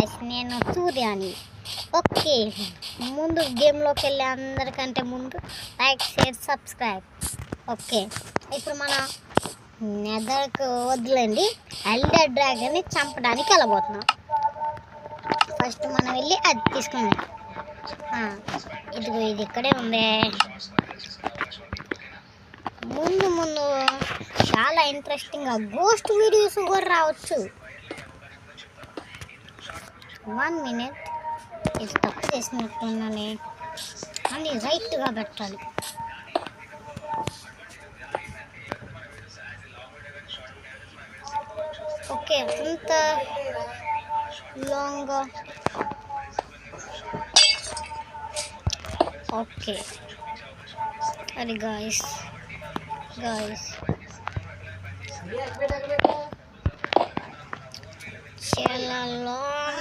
Guys, నేను సూర్యాని. Okay, ముందు గేమ్లోకి వెళ్ళే అందరికంటే ముందు లైక్, షేర్, సబ్స్క్రైబ్. ఓకే, ఇప్పుడు మన నెదర్కు వదిలేండి, ఎల్డర్ డ్రాగన్ని చంపడానికి వెళ్ళబోతున్నాం. ఫస్ట్ మనం వెళ్ళి అది తీసుకుందాం. ఇది ఇక్కడే ఉంది. ముందు ముందు చాలా ఇంట్రెస్టింగ్గా గోస్ట్ వీడియోస్ కూడా రావచ్చు. 1 minute, ఇది తప్పు చేసినట్టున్నానే అని రైట్గా పెట్టాలి. ఓకే, అంత లాంగ్. ఓకే, అది గాయస్ చాలా లాంగ్.